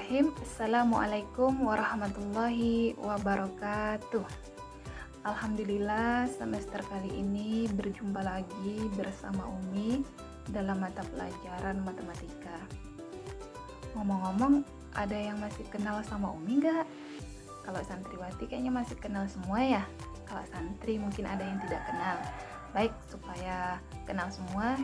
Bismillahirrahmanirrahim. Assalamualaikum warahmatullahi wabarakatuh. Alhamdulillah, semester kali ini berjumpa lagi bersama Umi dalam mata pelajaran matematika. Ngomong-ngomong, ada yang masih kenal sama Umi nggak? Kalau santriwati kayaknya masih kenal semua ya. Kalau santri mungkin ada yang tidak kenal. Baik, supaya kenal semua,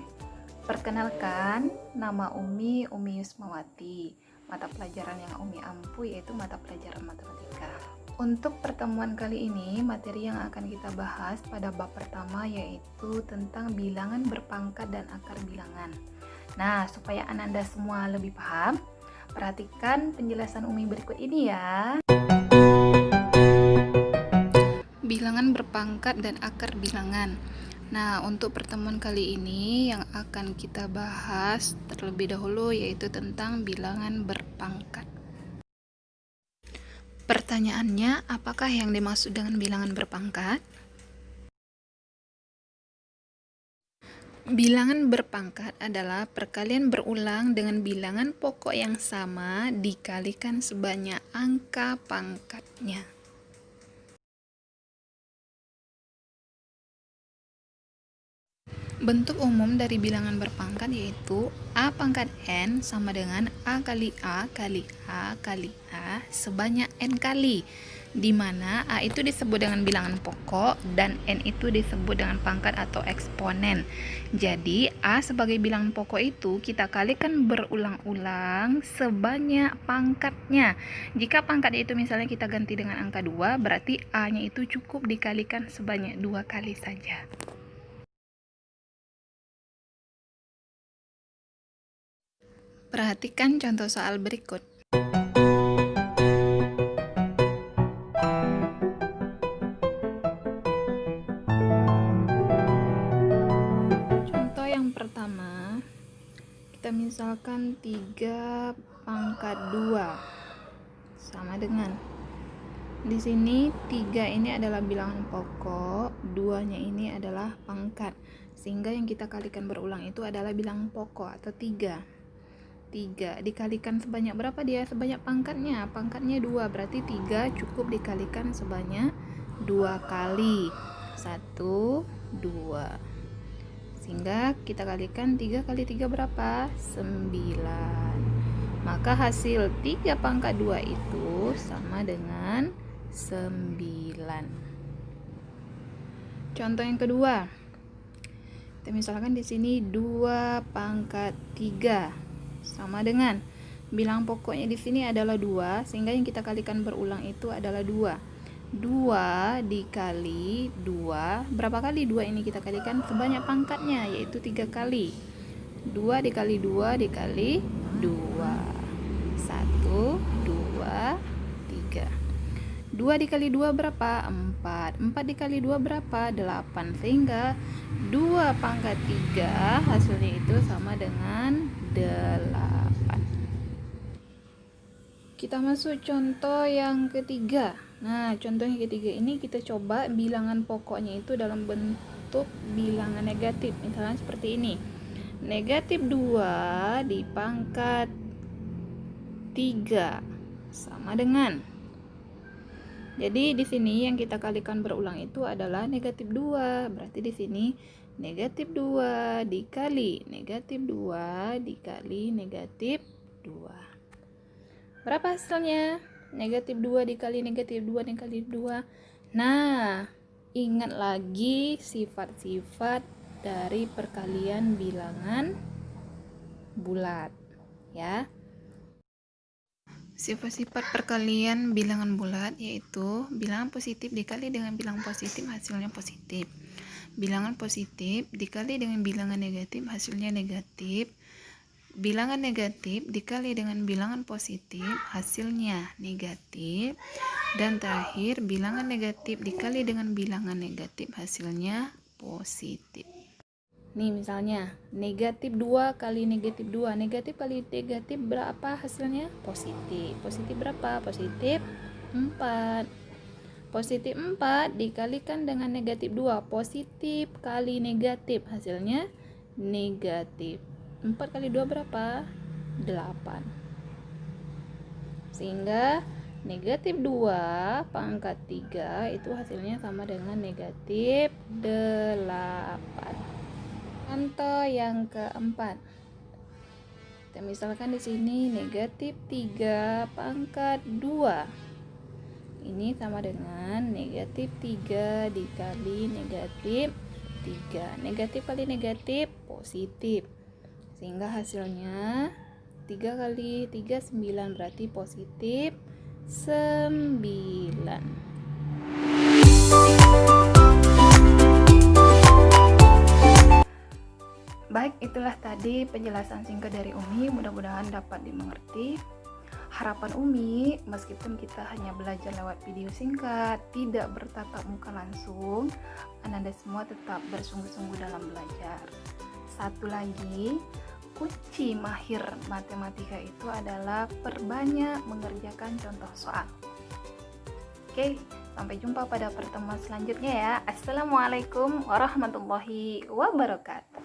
perkenalkan, nama Umi Yusmawati. Mata pelajaran yang Umi ampu yaitu mata pelajaran matematika. Untuk pertemuan kali ini, materi yang akan kita bahas pada bab pertama yaitu tentang bilangan berpangkat dan akar bilangan. Nah, supaya Ananda semua lebih paham, perhatikan penjelasan Umi berikut ini ya. Bilangan berpangkat dan akar bilangan. Nah, untuk pertemuan kali ini yang akan kita bahas terlebih dahulu yaitu tentang bilangan berpangkat. Pertanyaannya, apakah yang dimaksud dengan bilangan berpangkat? Bilangan berpangkat adalah perkalian berulang dengan bilangan pokok yang sama dikalikan sebanyak angka pangkatnya. Bentuk umum dari bilangan berpangkat yaitu A pangkat N sama dengan A kali A kali A kali A sebanyak N kali, di mana A itu disebut dengan bilangan pokok dan N itu disebut dengan pangkat atau eksponen. Jadi A sebagai bilangan pokok itu kita kalikan berulang-ulang sebanyak pangkatnya. Jika pangkat itu misalnya kita ganti dengan angka 2, berarti A-nya itu cukup dikalikan sebanyak 2 kali saja. Perhatikan contoh soal berikut. Contoh yang pertama, kita misalkan 3 pangkat 2 sama dengan, di sini 3 ini adalah bilangan pokok, 2-nya ini adalah pangkat, sehingga yang kita kalikan berulang itu adalah bilangan pokok atau 3 dikalikan sebanyak berapa dia? Sebanyak pangkatnya 2, berarti 3 cukup dikalikan sebanyak 2 kali. 1, 2, sehingga kita kalikan 3 kali 3 berapa? 9. Maka hasil 3 pangkat 2 itu sama dengan 9. Contoh yang kedua, kita misalkan di sini 2 pangkat 3 sama dengan, bilangan pokoknya di sini adalah 2, sehingga yang kita kalikan berulang itu adalah 2. 2 dikali 2, berapa kali 2 ini kita kalikan? Sebanyak pangkatnya, yaitu 3 kali. 2 dikali 2 dikali 2. 1, 2, 3. 2 dikali 2 berapa? 4. 4 dikali 2 berapa? 8. Sehingga 2 pangkat 3 hasilnya itu sama dengan 8. Kita masuk contoh yang ketiga. Nah, contoh yang ketiga ini kita coba bilangan pokoknya itu dalam bentuk bilangan negatif. Misalnya seperti ini. Negatif 2 dipangkat 3 sama dengan, jadi di sini yang kita kalikan berulang itu adalah negatif 2. Berarti di sini negatif 2 dikali negatif 2 dikali negatif 2. Berapa hasilnya? Negatif 2 dikali negatif 2 dikali 2. Nah, ingat lagi sifat-sifat dari perkalian bilangan bulat, ya. Sifat-sifat perkalian bilangan bulat yaitu bilangan positif dikali dengan bilangan positif hasilnya positif. Bilangan positif dikali dengan bilangan negatif hasilnya negatif. Bilangan negatif dikali dengan bilangan positif hasilnya negatif. Dan terakhir, bilangan negatif dikali dengan bilangan negatif hasilnya positif. Nih misalnya, negatif 2 kali negatif 2. Negatif kali negatif berapa hasilnya? Positif. Positif berapa? Positif 4. Positif 4 dikalikan dengan negatif 2. Positif kali negatif hasilnya negatif. 4 kali 2 berapa? 8. Sehingga negatif 2 pangkat 3 itu hasilnya sama dengan negatif 8. Contoh yang keempat. Kita misalkan di sini negatif 3 pangkat 2. Ini sama dengan negatif 3 dikali negatif 3. Negatif kali negatif positif. Sehingga hasilnya 3 kali 3 9, berarti positif 9. Baik, itulah tadi penjelasan singkat dari Umi, mudah-mudahan dapat dimengerti. Harapan Umi, meskipun kita hanya belajar lewat video singkat, tidak bertatap muka langsung, Anda semua tetap bersungguh-sungguh dalam belajar. Satu lagi, kunci mahir matematika itu adalah perbanyak mengerjakan contoh soal. Oke, sampai jumpa pada pertemuan selanjutnya ya. Assalamualaikum warahmatullahi wabarakatuh.